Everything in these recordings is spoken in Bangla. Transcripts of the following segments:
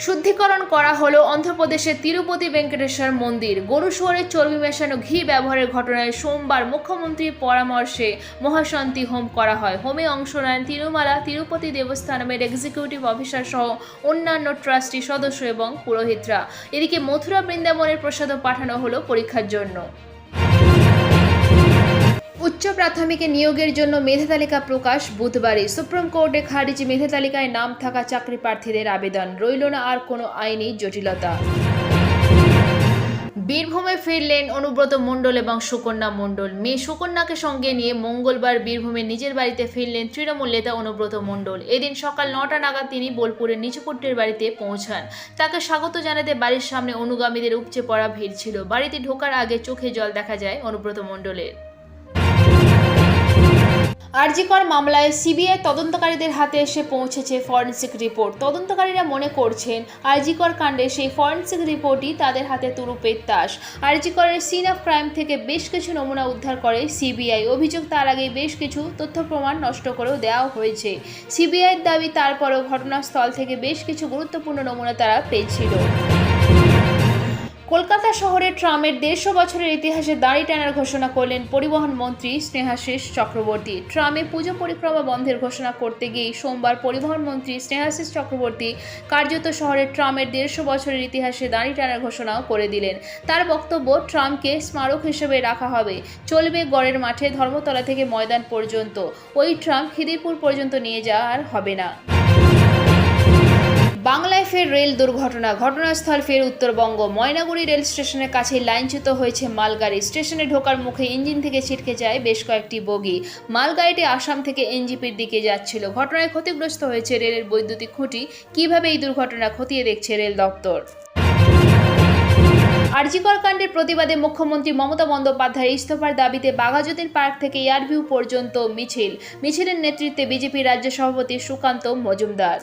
শুদ্ধিকরণ করা হলো অন্ধ্রপ্রদেশের তিরুপতি ভেঙ্কটেশ্বর মন্দির। গরু শুয়োরের চর্বি মেশানো ঘি ব্যবহারের ঘটনায় সোমবার মুখ্যমন্ত্রীর পরামর্শে মহাশান্তি হোম করা হয়। হোমে অংশ নেন তিরুমালা তিরুপতি দেবস্থানের এক্সিকিউটিভ অফিসার সহ অন্যান্য ট্রাস্টি সদস্য এবং পুরোহিতরা। এদিকে মথুরা বৃন্দাবনের প্রসাদও পাঠানো হলো পরীক্ষার জন্য। উচ্চ প্রাথমিকে নিয়োগের জন্য মেধা তালিকা প্রকাশ বুধবারই। সুপ্রিম কোর্টে খারিজ মেধা তালিকায় নাম থাকা চাকরি প্রার্থীদের আবেদন। রইল না আর কোনো আইনি জটিলতা। বীরভূমে ফিরলেন অনুব্রত মণ্ডল এবং সুকন্যা মণ্ডল। মেয়ে সুকন্যাকে সঙ্গে নিয়ে মঙ্গলবার বীরভূমে নিজের বাড়িতে ফিরলেন তৃণমূল নেতা অনুব্রত মণ্ডল। এদিন সকাল 9টা নাগাদ তিনি বোলপুরের নিচুকুট্টির বাড়িতে পৌঁছান। তাকে স্বাগত জানাতে বাড়ির সামনে অনুগামীদের উপচে পড়া ভিড় ছিল। বাড়িতে ঢোকার আগে চোখে জল দেখা যায় অনুব্রত মণ্ডলের। আরজিকর মামলায় সিবিআই তদন্তকারীদের হাতে এসে পৌঁছেছে ফরেনসিক রিপোর্ট। তদন্তকারীরা মনে করছেন আরজিকর কাণ্ডে সেই ফরেনসিক রিপোর্টই তাদের হাতে তুরুপের তাস। আরজিকরের সিন অফ ক্রাইম থেকে বেশ কিছু নমুনা উদ্ধার করে সিবিআই। অভিযোগ তার আগেই বেশ কিছু তথ্য প্রমাণ নষ্ট করেও দেওয়া হয়েছে। সিবিআইয়ের দাবি তারপরেও ঘটনাস্থল থেকে বেশ কিছু গুরুত্বপূর্ণ নমুনা তারা পেয়েছিল। কলকাতা শহরে ট্রামের 150 বছরের ইতিহাসে দাড়ি টানার ঘোষণা করলেন পরিবহন মন্ত্রী স্নেহাশিস চক্রবর্তী। ট্রামে পুজো পরিক্রমা বন্ধের ঘোষণা করতে গিয়ে সোমবার পরিবহন মন্ত্রী স্নেহাশিস চক্রবর্তী কার্যত শহরের ট্রামের 150 বছরের ইতিহাসে দাড়ি টানার ঘোষণাও করে দিলেন। তার বক্তব্য, ট্রামকে স্মারক হিসেবে রাখা হবে, চলবে গড়ের মাঠে ধর্মতলা থেকে ময়দান পর্যন্ত। ওই ট্রাম খিদিরপুর পর্যন্ত নিয়ে যাওয়া আর হবে না। বাংলায় ফের রেল দুর্ঘটনা। ঘটনাস্থল ফের উত্তরবঙ্গ। ময়নাগুড়ি রেল স্টেশনের কাছে লাইনচ্যুত হয়েছে মালগাড়ি। স্টেশনে ঢোকার মুখে ইঞ্জিন থেকে ছিটকে যায় বেশ কয়েকটি বগি। মালগাড়িটি আসাম থেকে এনজিপির দিকে যাচ্ছিল। ঘটনায় ক্ষতিগ্রস্ত হয়েছে রেলের বৈদ্যুতিক খুঁটি। কিভাবে এই দুর্ঘটনা খতিয়ে দেখছে রেল দপ্তর। আরজিকর কাণ্ডের প্রতিবাদে মুখ্যমন্ত্রী মমতা বন্দ্যোপাধ্যায়ের ইস্তফার দাবিতে বাঘাযতীন পার্ক থেকে এয়ারভিউ পর্যন্ত মিছিলের নেতৃত্বে বিজেপি রাজ্য সভাপতি সুকান্ত মজুমদার।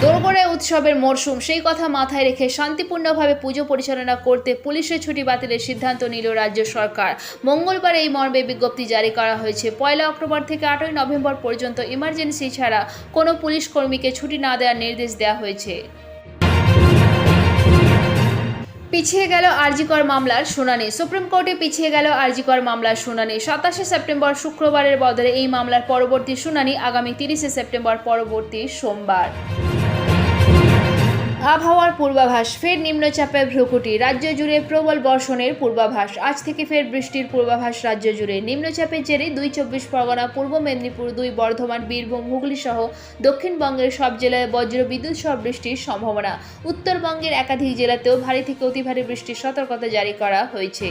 দোরগোড়ায় উৎসবের মরশুম, সেই কথা মাথায় রেখে শান্তিপূর্ণভাবে পুজো পরিচালনা করতে পুলিশের ছুটি বাতিলের সিদ্ধান্ত নিল রাজ্য সরকার। মঙ্গলবার এই মর্মে বিজ্ঞপ্তি জারি করা হয়েছে। 1 অক্টোবর থেকে 8 নভেম্বর পর্যন্ত ইমার্জেন্সি ছাড়া কোনো পুলিশ কর্মীকে ছুটি না দেওয়ার নির্দেশ দেওয়া হয়েছে। পিছিয়ে গেল আরজিকর মামলার শুনানি। সুপ্রিম কোর্টে পিছিয়ে গেল আরজিকর মামলার শুনানি। 27 সেপ্টেম্বর শুক্রবারের বদলে এই মামলার পরবর্তী শুনানি আগামী 30 সেপ্টেম্বর পরবর্তী সোমবার। আবহাওয়ার পূর্বাভাস, ফের নিম্নচাপের ভ্রুকুটি। রাজ্য জুড়ে প্রবল বর্ষণের পূর্বাভাস। আজ থেকে ফের বৃষ্টির পূর্বাভাস রাজ্য জুড়ে। নিম্নচাপের জেরে 2 চব্বিশ পরগনা, পূর্ব মেদিনীপুর, 2 বর্ধমান, বীরভূম, হুগলি সহ দক্ষিণবঙ্গের সব জেলায় বজ্র বিদ্যুৎ সহ বৃষ্টির সম্ভাবনা। উত্তরবঙ্গের একাধিক জেলাতেও ভারী থেকে অতি ভারী বৃষ্টির সতর্কতা জারি করা হয়েছে।